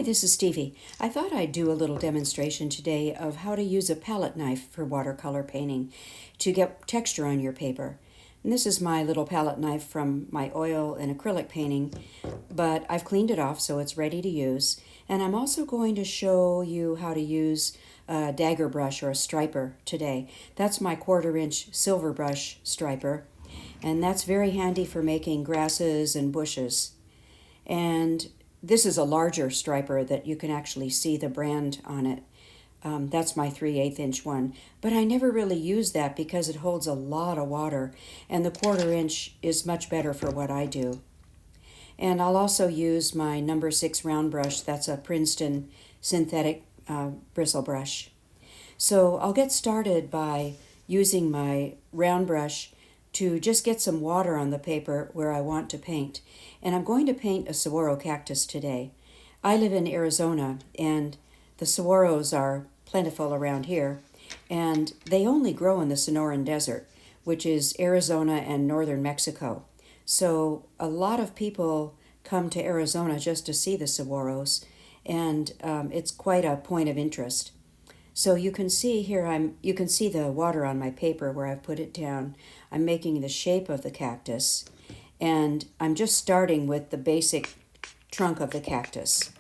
this is Stevie. I thought I'd do a little demonstration today of how to use a palette knife for watercolor painting to get texture on your paper. And this is my little palette knife from my oil and acrylic painting, but I've cleaned it off so it's ready to use. And I'm also going to show you how to use a dagger brush or a striper today. That's my 1/4" silver brush striper, and that's very handy for making grasses and bushes. And this is a larger striper that you can actually see the brand on it. That's my 3/8" one. But I never really use that because it holds a lot of water, and the 1/4" is much better for what I do. And I'll also use my number 6 round brush. That's a Princeton synthetic bristle brush. So I'll get started by using my round brush to just get some water on the paper where I want to paint. And I'm going to paint a saguaro cactus today. I live in Arizona, and the saguaros are plentiful around here, and they only grow in the Sonoran Desert, which is Arizona and northern Mexico. So a lot of people come to Arizona just to see the saguaros, and it's quite a point of interest. So you can see here, you can see the water on my paper where I've put it down. I'm making the shape of the cactus, and I'm just starting with the basic trunk of the cactus.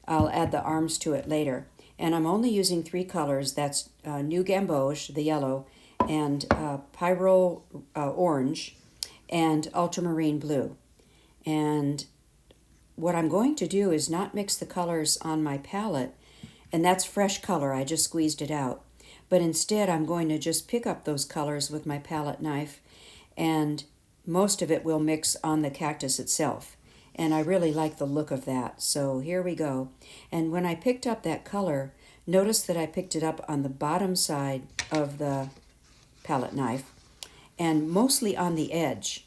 I'll add the arms to it later. And I'm only using 3 colors. That's New Gamboge, the yellow, and Pyrrole orange, and ultramarine blue. And what I'm going to do is not mix the colors on my palette, and that's fresh color, I just squeezed it out. But instead I'm going to just pick up those colors with my palette knife, and most of it will mix on the cactus itself. And I really like the look of that. So here we go. And when I picked up that color, notice that I picked it up on the bottom side of the palette knife, and mostly on the edge.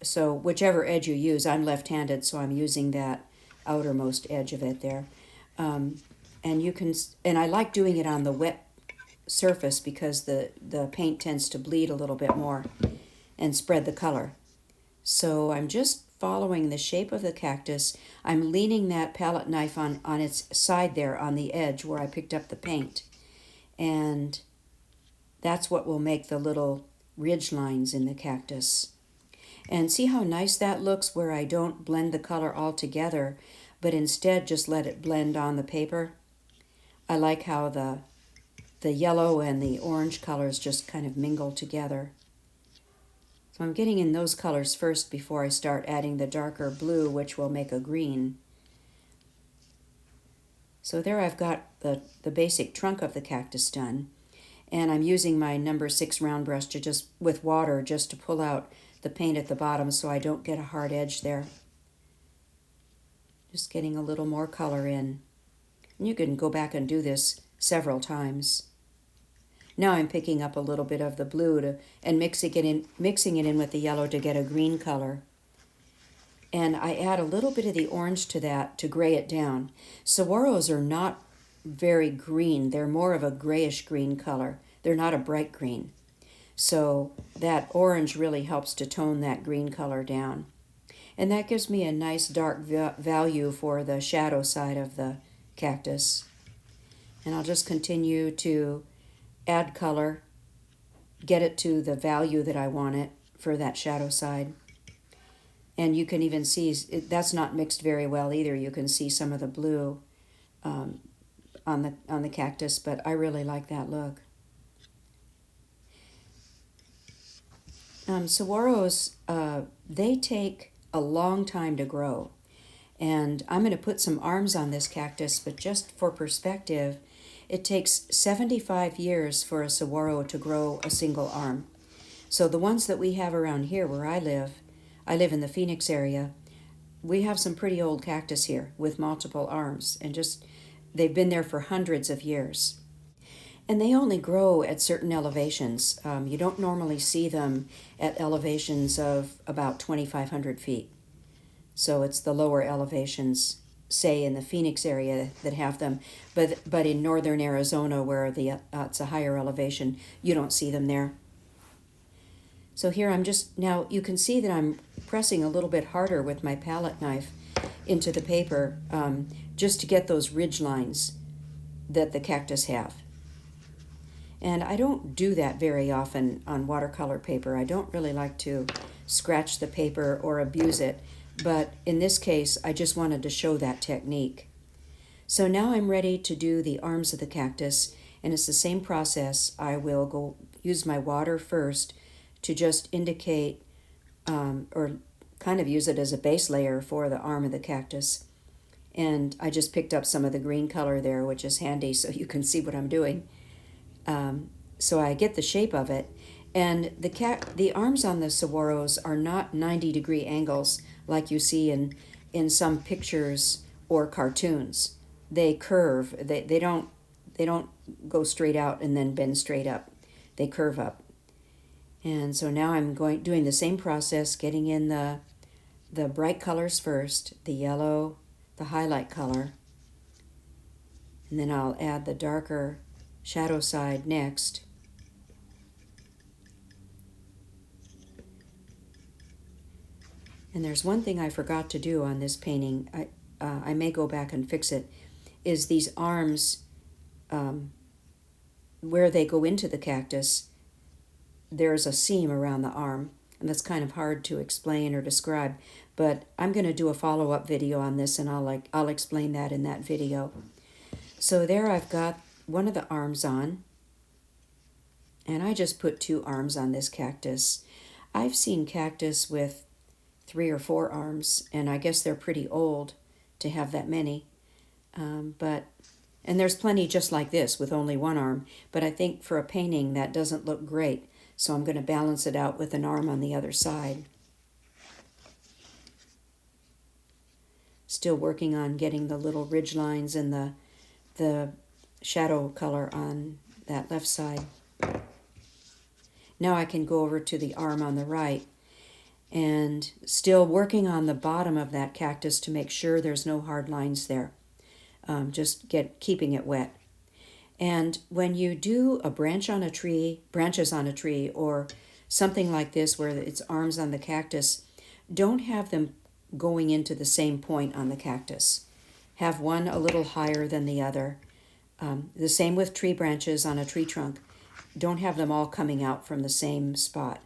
So whichever edge you use, I'm left-handed, so I'm using that outermost edge of it there. And I like doing it on the wet surface because the paint tends to bleed a little bit more and spread the color. So I'm just following the shape of the cactus. I'm leaning that palette knife on its side there on the edge where I picked up the paint. And that's what will make the little ridge lines in the cactus. And see how nice that looks where I don't blend the color all together, but instead just let it blend on the paper. I like how the yellow and the orange colors just kind of mingle together. So I'm getting in those colors first before I start adding the darker blue, which will make a green. So there I've got the basic trunk of the cactus done. And I'm using my number 6 round brush to just, with water, just to pull out the paint at the bottom so I don't get a hard edge there. Just getting a little more color in. And you can go back and do this several times. Now I'm picking up a little bit of the blue and mixing it in with the yellow to get a green color. And I add a little bit of the orange to that to gray it down. Saguaros are not very green. They're more of a grayish green color. They're not a bright green. So that orange really helps to tone that green color down. And that gives me a nice dark value for the shadow side of the cactus. And I'll just continue to add color, get it to the value that I want it for that shadow side. And you can even see that's not mixed very well either. You can see some of the blue on the cactus, but I really like that look. Saguaros, they take a long time to grow. And I'm going to put some arms on this cactus, but just for perspective, it takes 75 years for a saguaro to grow a single arm. So the ones that we have around here where I live in the Phoenix area, we have some pretty old cactus here with multiple arms, and they've been there for hundreds of years. And they only grow at certain elevations. You don't normally see them at elevations of about 2,500 feet. So it's the lower elevations, say in the Phoenix area, that have them. But in northern Arizona, where it's a higher elevation, you don't see them there. So here now you can see that I'm pressing a little bit harder with my palette knife into the paper, just to get those ridge lines that the cactus have. And I don't do that very often on watercolor paper. I don't really like to scratch the paper or abuse it, but in this case, I just wanted to show that technique. So now I'm ready to do the arms of the cactus, and it's the same process. I will go use my water first to just indicate or kind of use it as a base layer for the arm of the cactus. And I just picked up some of the green color there, which is handy so you can see what I'm doing. So I get the shape of it. And the arms on the saguaros are not 90-degree angles like you see in some pictures or cartoons. They curve. They don't go straight out and then bend straight up. They curve up. And so now I'm doing the same process, getting in the bright colors first, the yellow, the highlight color, and then I'll add the darker shadow side next. And there's one thing I forgot to do on this painting. I may go back and fix it. Is these arms, where they go into the cactus, there's a seam around the arm, and that's kind of hard to explain or describe. But I'm going to do a follow-up video on this, and I'll explain that in that video. So there I've got one of the arms on, and I just put 2 arms on this cactus. I've seen cactus with 3 or 4 arms, and I guess they're pretty old to have that many. And there's plenty just like this with only 1 arm, but I think for a painting that doesn't look great, so I'm going to balance it out with an arm on the other side. Still working on getting the little ridge lines and the shadow color on that left side. Now I can go over to the arm on the right, and still working on the bottom of that cactus to make sure there's no hard lines there. Just keeping it wet. And when you do a branches on a tree, or something like this where it's arms on the cactus, don't have them going into the same point on the cactus. Have one a little higher than the other. The same with tree branches on a tree trunk. Don't have them all coming out from the same spot.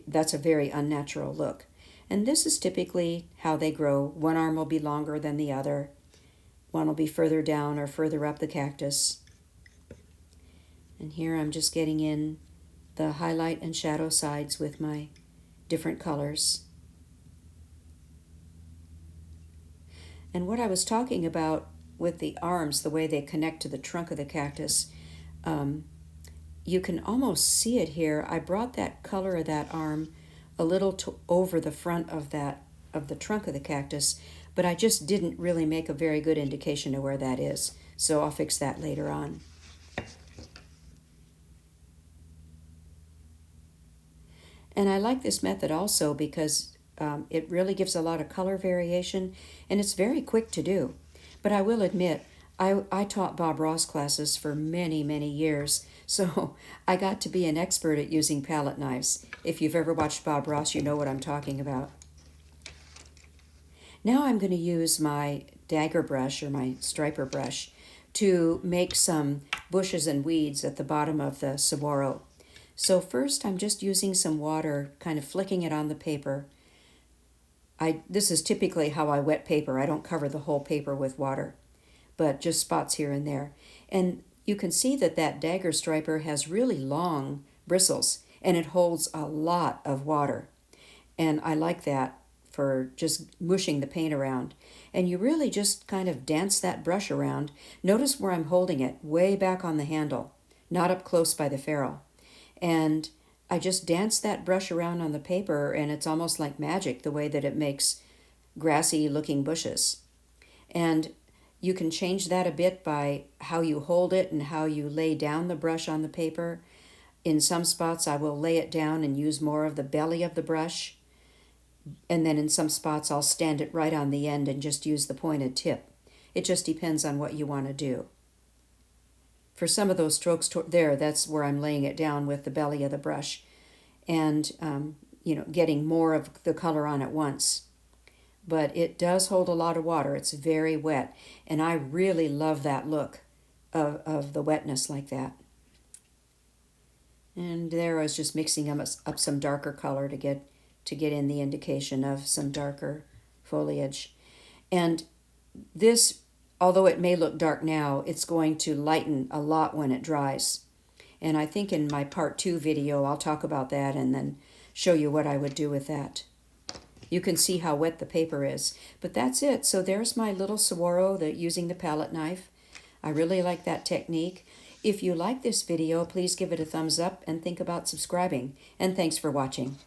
That's a very unnatural look. And this is typically how they grow. One arm will be longer than the other. One will be further down or further up the cactus. And here I'm just getting in the highlight and shadow sides with my different colors. And what I was talking about with the arms, the way they connect to the trunk of the cactus, you can almost see it here. I brought that color of that arm a little over the front of the trunk of the cactus, but I just didn't really make a very good indication of where that is. So I'll fix that later on. And I like this method also because it really gives a lot of color variation, and it's very quick to do. But I will admit, I taught Bob Ross classes for many, many years, so I got to be an expert at using palette knives. If you've ever watched Bob Ross, you know what I'm talking about. Now I'm going to use my dagger brush or my striper brush to make some bushes and weeds at the bottom of the saguaro. So first I'm just using some water, kind of flicking it on the paper. This is typically how I wet paper. I don't cover the whole paper with water, but just spots here and there. And you can see that dagger striper has really long bristles, and it holds a lot of water. And I like that for just mushing the paint around. And you really just kind of dance that brush around. Notice where I'm holding it, way back on the handle, not up close by the ferrule. And I just dance that brush around on the paper, and it's almost like magic the way that it makes grassy looking bushes. And you can change that a bit by how you hold it and how you lay down the brush on the paper. In some spots I will lay it down and use more of the belly of the brush. And then in some spots I'll stand it right on the end and just use the pointed tip. It just depends on what you want to do. For some of those strokes there, that's where I'm laying it down with the belly of the brush and getting more of the color on at once. but it does hold a lot of water. It's very wet, and I really love that look of the wetness like that. And there I was just mixing up some darker color to get in the indication of some darker foliage. And this, although it may look dark now, it's going to lighten a lot when it dries. And I think in my part 2 video, I'll talk about that and then show you what I would do with that. You can see how wet the paper is. But that's it. So there's my little saguaro using the palette knife. I really like that technique. If you like this video, please give it a thumbs up and think about subscribing. And thanks for watching.